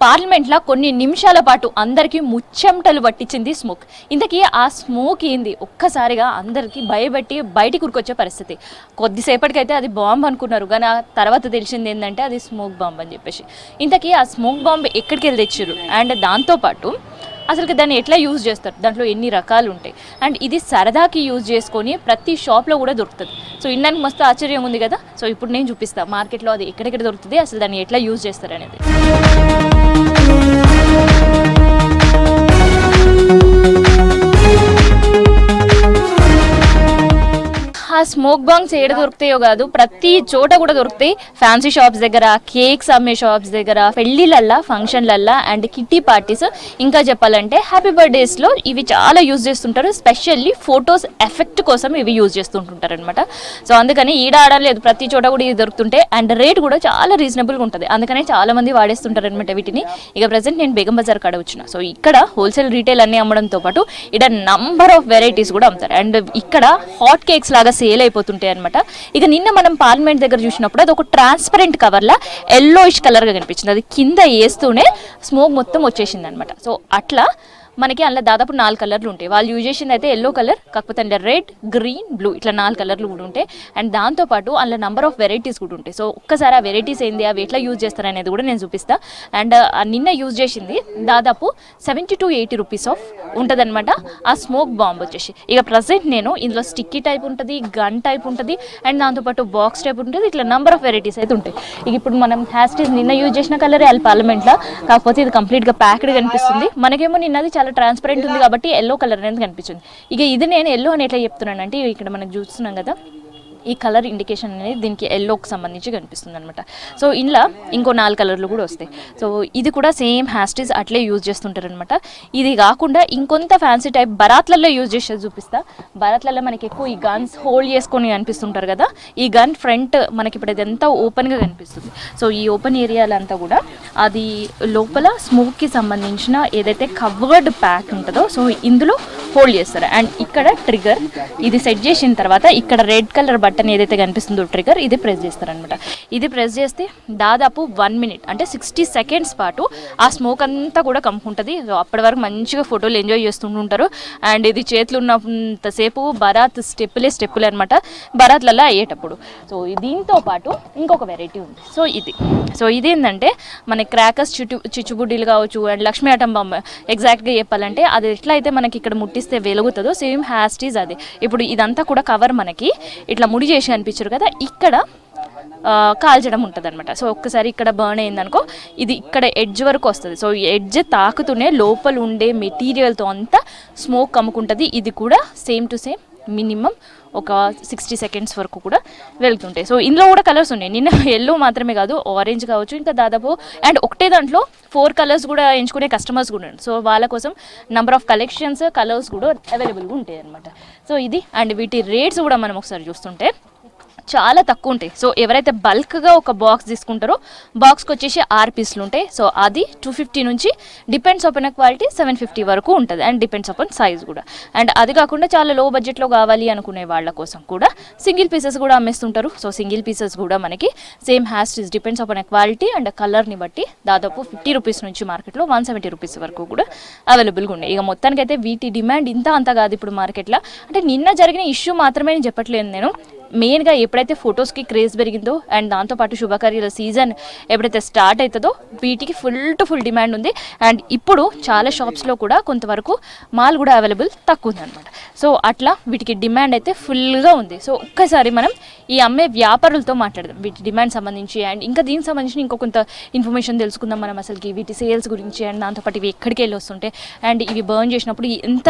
పార్లమెంట్లో కొన్ని నిమిషాల పాటు అందరికీ ముచ్చెమటలు పట్టించింది స్మోక్. ఇంతకీ ఆ స్మోక్ ఏంది ఒక్కసారిగా అందరికీ భయపెట్టి బయటికి ఉరికొచ్చే పరిస్థితి. కొద్దిసేపటికైతే అది బాంబ్ అనుకున్నారు, కానీ ఆ తర్వాత తెలిసింది ఏంటంటే అది స్మోక్ బాంబ్ అని చెప్పేసి. ఇంతకీ ఆ స్మోక్ బాంబ్ ఎక్కడికి వెళ్ళి తెచ్చారు అండ్ దాంతోపాటు అసలు దాన్ని ఎట్లా యూజ్ చేస్తారు, దాంట్లో ఎన్ని రకాలు ఉంటాయి అండ్ ఇది సరదాకి యూజ్ చేసుకొని ప్రతి షాప్లో కూడా దొరుకుతుంది. సో ఇండానికి మస్తు ఆశ్చర్యం ఉంది కదా. సో ఇప్పుడు నేను చూపిస్తాను మార్కెట్లో అది ఎక్కడెక్కడ దొరుకుతుంది, అసలు దాన్ని ఎట్లా యూజ్ చేస్తారు అనేది. ఆ స్మోక్ బాంబ్స్ ఏడ దొరుకుతాయో కాదు, ప్రతి చోట కూడా దొరుకుతాయి. ఫ్యాన్సీ షాప్స్ దగ్గర, కేక్స్ అమ్మే షాప్స్ దగ్గర, పెళ్లిళ్ళల్లా, ఫంక్షన్లల్లా అండ్ కిట్టి పార్టీస్, ఇంకా చెప్పాలంటే హ్యాపీ బర్త్డేస్లో ఇవి చాలా యూజ్ చేస్తుంటారు. స్పెషల్లీ ఫొటోస్ ఎఫెక్ట్ కోసం ఇవి యూజ్ చేస్తుంటుంటారు అనమాట. సో అందుకని ఈడ ఆడలేదు, ప్రతి చోట కూడా ఇది దొరుకుతుంటే అండ్ రేట్ కూడా చాలా రీజనబుల్గా ఉంటుంది. అందుకనే చాలా మంది వాడేస్తుంటారు అనమాట వీటిని. ఇక ప్రజెంట్ నేను బేగం బజార్ కాడ వచ్చిన. సో ఇక్కడ హోల్సేల్ రీటైల్ అన్ని అమ్మడంతో పాటు ఇక్కడ నంబర్ ఆఫ్ వెరైటీస్ కూడా అమ్ముతారు అండ్ ఇక్కడ హాట్ కేక్స్ లాగా సేల్ అయిపోతుంటాయి అనమాట. ఇక నిన్న మనం పార్లమెంట్ దగ్గర చూసినప్పుడు అది ఒక ట్రాన్స్పరెంట్ కవర్లా ఎల్లోయిష్ కలర్గా కనిపించింది. అది కింద వేస్తూనే స్మోక్ మొత్తం వచ్చేసింది అనమాట. సో అట్లా మనకి అందులో దాదాపు 4 కలర్లు ఉంటాయి. వాళ్ళు యూజ్ చేసింది అయితే ఎల్లో కలర్, కాకపోతే అందులో రెడ్, గ్రీన్, బ్లూ ఇట్లా 4 కలర్లు కూడా ఉంటాయి. అండ్ దాంతోపాటు అందులో నెంబర్ ఆఫ్ వెరైటీస్ కూడా ఉంటాయి. సో ఒక్కసారి ఆ వెరైటీస్ ఏంది, అవి ఎట్లా యూజ్ చేస్తారు అనేది కూడా నేను చూపిస్తాను. అండ్ నిన్న యూజ్ చేసింది దాదాపు 70 to 80 రూపీస్ ఆఫ్ ఉంటుంది అనమాట ఆ స్మోక్ బాంబ్ వచ్చేసి. ఇక ప్రజెంట్ నేను ఇందులో స్టిక్కీ టైప్ ఉంటుంది, గన్ టైప్ ఉంటుంది అండ్ దాంతోపాటు బాక్స్ టైప్ ఉంటుంది. ఇట్లా నెంబర్ ఆఫ్ వెరైటీస్ అయితే ఉంటాయి. ఇక ఇప్పుడు మనం హ్యాస్టీస్ నిన్న యూజ్ చేసిన కలరే అది పార్లమెంట్లో, కాకపోతే ఇది కంప్లీట్గా ప్యాక్డ్ కనిపిస్తుంది. మనకేమో నిన్నది చాలా ట్రాన్స్పరెంట్ ఉంది కాబట్టి ఎల్లో కలర్ అనేది కనిపించింది. ఇక ఇది నేను ఎల్లో అని ఎట్లా చెప్తున్నానంటే ఇక్కడ మనకు చూస్తున్నాం కదా, ఈ కలర్ ఇండికేషన్ అనేది దీనికి ఎల్లోకి సంబంధించి కనిపిస్తుంది అనమాట. సో ఇలా ఇంకో 4 కలర్లు కూడా వస్తాయి. సో ఇది కూడా సేమ్ హ్యాస్టీస్ అట్లే యూజ్ చేస్తుంటారు అనమాట. ఇది కాకుండా ఇంకొంత ఫ్యాన్సీ టైప్ బరాత్లలో యూజ్ చేసేది చూపిస్తా. బరాత్లలో మనకి ఎక్కువ ఈ గన్స్ హోల్డ్ చేసుకొని కనిపిస్తుంటారు కదా, ఈ గన్ ఫ్రంట్ మనకి ఇప్పుడు ఇదంతా ఓపెన్గా కనిపిస్తుంది. సో ఈ ఓపెన్ ఏరియాలంతా కూడా అది లోపల స్మోక్కి సంబంధించిన ఏదైతే కవర్డ్ ప్యాక్ ఉంటుందో సో ఇందులో హోల్డ్ చేస్తారు. అండ్ ఇక్కడ ట్రిగర్ ఇది సెట్ చేసిన తర్వాత ఇక్కడ రెడ్ కలర్ బటన్ ఏదైతే కనిపిస్తుందో ట్రిగర్ ఇది ప్రెస్ చేస్తారనమాట. ఇది ప్రెస్ చేస్తే దాదాపు 1 minute అంటే 60 seconds పాటు ఆ స్మోక్ అంతా కూడా కమ్ముకుంటుంది. సో అప్పటి వరకు మంచిగా ఫోటోలు ఎంజాయ్ చేస్తుంటారు. అండ్ ఇది చేతులు ఉన్నంతసేపు బరాత్ స్టెప్పులే అనమాట బరాత్లలో అయ్యేటప్పుడు. సో దీంతో పాటు ఇంకొక వెరైటీ ఉంది. సో ఇది ఏంటంటే మన క్రాకర్స్ చిచ్చుబుడ్డీలు కావచ్చు అండ్ లక్ష్మీ ఆటం బాంబ్ ఎగ్జాక్ట్గా చెప్పాలంటే అది ఎట్లా అయితే మనకి ఇక్కడ ముట్టిస్తే వెలుగుతుందో సేమ్ హ్యాస్టీస్ అది. ఇప్పుడు ఇదంతా కూడా కవర్ మనకి ఇట్లా ముడి చేసి కనిపించారు కదా, ఇక్కడ కాల్చడం ఉంటుంది అనమాట. సో ఒక్కసారి ఇక్కడ బర్న్ అయిందనుకో ఇది ఇక్కడ ఎడ్జ్ వరకు వస్తుంది. సో ఎడ్జ్ తాకుతూనే లోపల ఉండే మెటీరియల్తో అంతా స్మోక్ కమ్ముకుంటుంది. ఇది కూడా సేమ్ టు సేమ్ మినిమం ఒక 60 seconds వరకు కూడా వెళ్తుంటాయి. సో ఇందులో కూడా కలర్స్ ఉన్నాయి. నిన్న ఎల్లో మాత్రమే కాదు, ఆరెంజ్ కావచ్చు, ఇంకా దాదాపు అండ్ ఒకటే దాంట్లో 4 కలర్స్ కూడా ఎంచుకునే కస్టమర్స్ కూడా ఉన్నారు. సో వాళ్ళ కోసం నెంబర్ ఆఫ్ కలెక్షన్స్ కలర్స్ కూడా అవైలబుల్గా ఉంటాయి అనమాట. సో ఇది అండ్ వీటి రేట్స్ కూడా మనం ఒకసారి చూస్తుంటే చాలా తక్కువ ఉంటాయి. సో ఎవరైతే బల్క్గా ఒక బాక్స్ తీసుకుంటారో బాక్స్కి వచ్చేసి 6 పీసులు ఉంటాయి. సో అది 250 నుంచి డిపెండ్స్ ఆన్ క్వాలిటీ 750 వరకు ఉంటుంది అండ్ డిపెండ్స్ ఆన్ సైజ్ కూడా. అండ్ అది కాకుండా చాలా లో బడ్జెట్లో కావాలి అనుకునే వాళ్ళ కోసం కూడా సింగిల్ పీసెస్ కూడా అమ్మేస్తుంటారు. సో సింగిల్ పీసెస్ కూడా మనకి సేమ్ హ్యాస్టీస్ డిపెండ్స్ ఆన్ క్వాలిటీ అండ్ కలర్ని బట్టి దాదాపు 50 రూపీస్ నుంచి మార్కెట్లో 170 రూపీస్ వరకు కూడా అవైలబుల్గా ఉన్నాయి. ఇక మొత్తానికైతే వీటి డిమాండ్ ఇంత కాదు ఇప్పుడు మార్కెట్లో. అంటే నిన్న జరిగిన ఇష్యూ మాత్రమే నేను చెప్పట్లేదు, నేను మెయిన్గా ఎప్పుడైతే ఫొటోస్కి క్రేజ్ పెరిగిందో అండ్ దాంతోపాటు శుభకార్యాల సీజన్ ఎప్పుడైతే స్టార్ట్ అవుతుందో వీటికి ఫుల్ డిమాండ్ ఉంది. అండ్ ఇప్పుడు చాలా షాప్స్లో కూడా కొంతవరకు మాల్ కూడా అవైలబుల్ తక్కువ ఉందన్నమాట. సో అట్లా వీటికి డిమాండ్ అయితే ఫుల్గా ఉంది. సో ఒక్కసారి మనం ఈ అమ్మే వ్యాపారులతో మాట్లాడదాం వీటి డిమాండ్ సంబంధించి అండ్ ఇంకా దీనికి సంబంధించి ఇంకో కొంత ఇన్ఫర్మేషన్ తెలుసుకుందాం మనం అసలుకి వీటి సేల్స్ గురించి అండ్ దాంతోపాటు ఇవి ఎక్కడికి వెళ్ళి వస్తుంటే అండ్ ఇవి బర్న్ చేసినప్పుడు ఎంత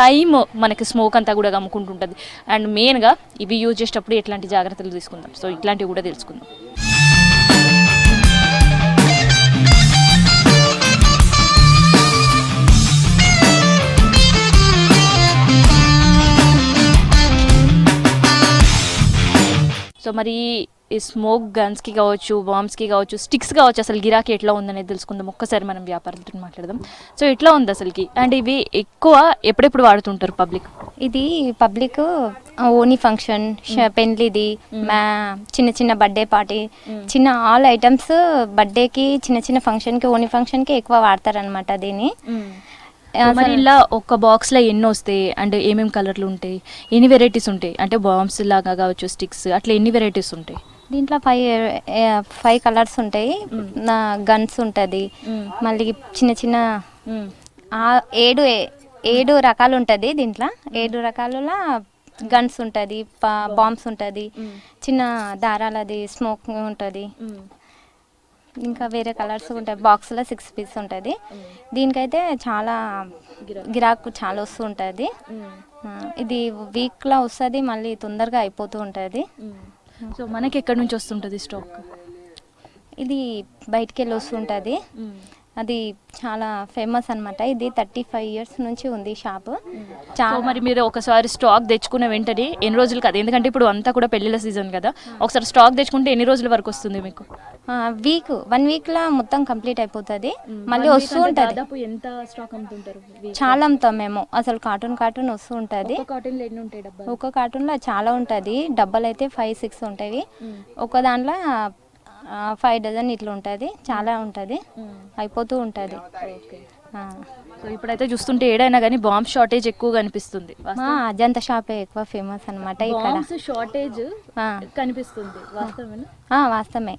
టైం మనకి స్మోక్ అంతా కూడా కమ్ముకుంటుంటుంది అండ్ మెయిన్గా ఇవి యూజ్ చేసేటప్పుడు ఎట్లాంటి జాగ్రత్తలు తీసుకుందాం. సో ఇట్లాంటివి కూడా తెలుసుకుందాం. సో మరి ఈ స్మోక్ గన్స్కి కావచ్చు, బాంబ్స్కి కావచ్చు, స్టిక్స్ కావచ్చు, అసలు గిరాకీ ఎట్లా ఉందనేది తెలుసుకుందాం. ఒక్కసారి మనం వ్యాపారంతో మాట్లాడదాం. సో ఎట్లా ఉంది అసలుకి, అండ్ ఇవి ఎక్కువ ఎప్పుడెప్పుడు వాడుతుంటారు పబ్లిక్? ఇది పబ్లిక్ ఓనీ ఫంక్షన్, పెళ్ళిది, చిన్న చిన్న బర్త్డే పార్టీ, చిన్న ఆల్ ఐటమ్స్ బర్త్డేకి, చిన్న చిన్న ఫంక్షన్కి, ఓనీ ఫంక్షన్కి ఎక్కువ వాడతారనమాట దీన్ని. మరి ఇలా ఒక బాక్స్లో ఎన్ని వస్తాయి, అంటే ఏమేమి కలర్లు ఉంటాయి, ఎన్ని వెరైటీస్ ఉంటాయి, అంటే బాంబ్స్ లాగా కావచ్చు, స్టిక్స్, అట్లా ఎన్ని వెరైటీస్ ఉంటాయి? దీంట్లో ఫైవ్ కలర్స్ ఉంటాయి. గన్స్ ఉంటుంది, మళ్ళీ చిన్న చిన్న 7 రకాలు ఉంటుంది. దీంట్లో 7 రకాలలో గన్స్ ఉంటుంది, బాంబ్స్ ఉంటుంది, చిన్న దారాలది స్మోక్ ఉంటుంది, ఇంకా వేరే కలర్స్ ఉంటాయి. బాక్స్లో 6 పీస్ ఉంటుంది. దీనికైతే చాలా గిరాకు చాలా వస్తూ ఉంటుంది. ఇది వీక్లో వస్తుంది, మళ్ళీ తొందరగా అయిపోతూ ఉంటుంది. సో మనకి ఎక్కడి నుంచి వస్తుంటుంది స్టాక్? ఇది బయటికి వెళ్ళి వస్తుంటుంది. అది చాలా ఫేమస్ అనమాట. ఇది 35 years నుంచి ఉంది షాప్. చాలా. మరి మీరు ఒకసారి స్టాక్ తెచ్చుకునే వెంటనే ఎన్ని రోజులు కదా, ఎందుకంటే ఇప్పుడు అంతా కూడా పెళ్లిళ్ళ సీజన్ కదా, ఒకసారి స్టాక్ తెచ్చుకుంటే ఎన్ని రోజుల వరకు వస్తుంది మీకు? 1 weekలో మొత్తం కంప్లీట్ అయిపోతుంది. మళ్ళీ వస్తూ ఉంటుంది. ఎంత స్టాక్ అమ్ముతుంటారు? చాలా అమ్ముతాం మేము. అసలు కార్టూన్ వస్తూ ఉంటుంది. ఒక కార్టూన్లో చాలా ఉంటుంది. డబ్బాలు అయితే 5-6 ఉంటాయి. ఒక దాంట్లో 5 dozen ఇట్లా ఉంటుంది. చాలా ఉంటుంది, అయిపోతూ ఉంటుంది. సో ఇప్పుడైతే చూస్తుంటే ఏడైనా కానీ బాంబ్ షార్టేజ్ ఎక్కువ కనిపిస్తుంది. అజంతా షాపే ఎక్కువ ఫేమస్ అనమాట ఇక్కడ. షార్టేజ్ కనిపిస్తుంది, వాస్తవమే.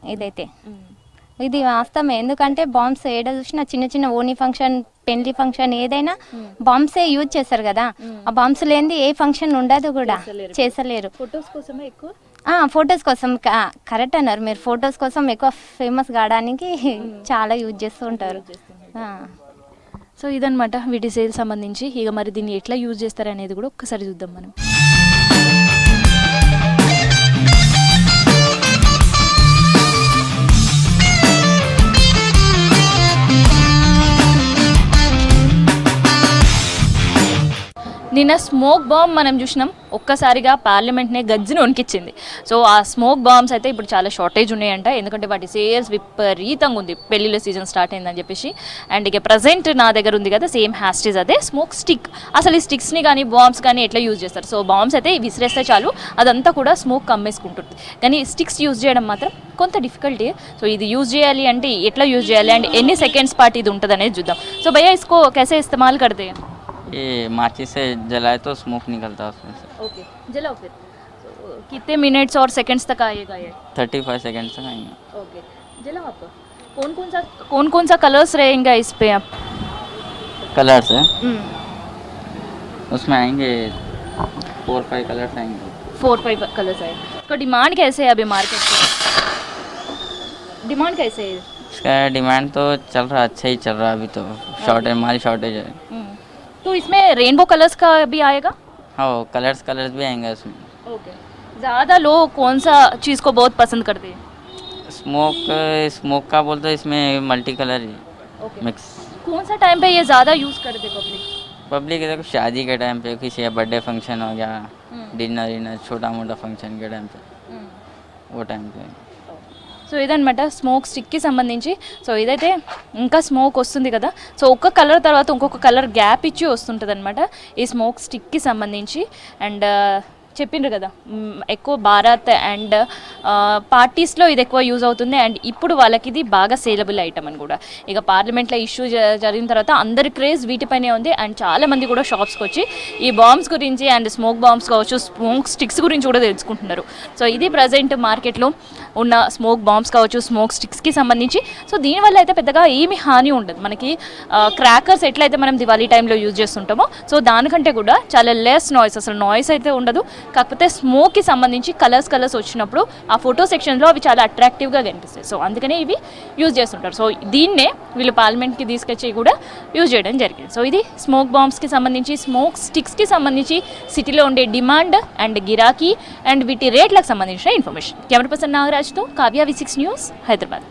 ఇది వాస్తవమే. ఎందుకంటే బాంబ్స్ ఏడ చూసినా చిన్న చిన్న ఓనీ ఫంక్షన్, పెళ్లి ఫంక్షన్, ఏదైనా బాంబ్సే యూజ్ చేస్తారు కదా. ఆ బాంబ్స్ లేనిది ఏ ఫంక్షన్ ఉండదు కూడా, చేసలేరు. ఫొటోస్ కోసమే ఎక్కువ. ఫొటోస్ కోసం కరెక్ట్ అన్నారు మీరు. ఫొటోస్ కోసం ఎక్కువ ఫేమస్ కావడానికి చాలా యూజ్ చేస్తూ ఉంటారు. సో ఇదనమాట వీటి సేల్ సంబంధించి. ఇక మరి దీన్ని ఎట్లా యూజ్ చేస్తారు అనేది కూడా ఒక్కసారి చూద్దాం మనం. నిన్న స్మోక్ బాంబ్ మనం చూసినాం, ఒక్కసారిగా పార్లమెంట్నే గజ్జిని వణికిచ్చింది. సో ఆ స్మోక్ బాంబ్స్ అయితే ఇప్పుడు చాలా షార్టేజ్ ఉన్నాయంట, ఎందుకంటే వాటి సేల్స్ విపరీతంగా ఉంది, పెళ్లిళ్ళ సీజన్ స్టార్ట్ అయిందని చెప్పేసి. అండ్ ఇక ప్రజెంట్ నా దగ్గర ఉంది కదా సేమ్ హ్యాస్టేజ్, అదే స్మోక్ స్టిక్. అసలు ఈ స్టిక్స్ని కానీ బాంబ్స్ కానీ ఎట్లా యూజ్ చేస్తారు? సో బాంబ్స్ అయితే విసిరేస్తే చాలు, అదంతా కూడా స్మోక్ కమ్మేసుకుంటుంది. కానీ స్టిక్స్ యూజ్ చేయడం మాత్రం కొంత డిఫికల్టీ. సో ఇది యూజ్ చేయాలి అంటే ఎట్లా యూజ్ చేయాలి, అండ్ ఎన్ని సెకండ్స్ పాటు ఇది ఉంటుంది అనేది చూద్దాం. సో భయ్యా इसको कैसे इस्तेमाल करते हैं? ये माचिस से जलाए तो स्मोक निकलता है उसमें से। ओके, जलाओ फिर। कितने मिनट्स और सेकंड्स तक आएगा ये? 35 सेकंड तक आएंगे। ओके, जलाओ आप। कौन कौन सा कलर्स रहेगा इस पे? आप कलर्स है उसमें आएंगे 4-5 कलर्स आएंगे। 4-5 कलर्स आए। इसका डिमांड कैसे है अभी मार्केट में? डिमांड कैसे है इसका? डिमांड तो चल रहा, अच्छा ही चल रहा अभी तो। शॉर्टेज, माल शॉर्टेज है। तो इसमें रेनबो कलर्स का भी आएगा? हाँ, कलर्स भी आएंगे उसमें। ओके, ज़्यादा लोग कौन सा चीज़ को बहुत पसंद करते हैं? स्मोक का बोलते हैं, इसमें मल्टी कलर ही मिक्स। कौन सा टाइम पे ये ज़्यादा यूज़ करते पब्लिक? देखो शादी के टाइम पे, किसी का बर्थडे फंक्शन हो गया, डिनर छोटा मोटा फंक्शन के टाइम पे, वो टाइम पे। సో ఇదనమాట స్మోక్ స్టిక్కి సంబంధించి. సో ఇదైతే ఇంకా స్మోక్ వస్తుంది కదా, సో ఒక్క కలర్ తర్వాత ఇంకొక కలర్ గ్యాప్ ఇచ్చి వస్తుంటుంది అనమాట ఈ స్మోక్ స్టిక్కి సంబంధించి. అండ్ చెప్పిండ్రు కదా ఎక్కువ భారత్ అండ్ పార్టీస్లో ఇది ఎక్కువ యూజ్ అవుతుంది. అండ్ ఇప్పుడు వాళ్ళకి ఇది బాగా సేలబుల్ ఐటమ్ అని కూడా. ఇక పార్లమెంట్లో ఇష్యూ జరిగిన తర్వాత అందరి క్రేజ్ వీటిపైనే ఉంది. అండ్ చాలామంది కూడా షాప్స్కి వచ్చి ఈ బాంబ్స్ గురించి అండ్ స్మోక్ బాంబ్స్ కావచ్చు, స్మోక్ స్టిక్స్ గురించి కూడా తెలుసుకుంటున్నారు. సో ఇది ప్రజెంట్ మార్కెట్లో ఉన్న స్మోక్ బాంబ్స్ కావచ్చు, స్మోక్ స్టిక్స్కి సంబంధించి. సో దీనివల్ల అయితే పెద్దగా ఏమి హాని ఉండదు మనకి. క్రాకర్స్ ఎట్లయితే మనం దివాళీ టైంలో యూజ్ చేస్తుంటామో, సో దానికంటే కూడా చాలా లెస్ నాయిస్, అసలు నాయిస్ అయితే ఉండదు. కాకపోతే స్మోక్కి సంబంధించి కలర్స్ వచ్చినప్పుడు ఆ ఫోటో సెక్షన్లో అవి చాలా అట్రాక్టివ్గా కనిపిస్తాయి. సో అందుకనే ఇవి యూజ్ చేస్తుంటారు. సో దీన్నే వీళ్ళు పార్లమెంట్కి తీసుకొచ్చి కూడా యూజ్ చేయడం జరిగింది. సో ఇది స్మోక్ బాంబ్స్కి సంబంధించి, స్మోక్ స్టిక్స్కి సంబంధించి సిటీలో ఉండే డిమాండ్ అండ్ గిరాకీ అండ్ వీటి రేట్లకు సంబంధించిన ఇన్ఫర్మేషన్. కెమెరా పర్సన్ నాగరాజ్తో కావ్య, V6 న్యూస్, హైదరాబాద్.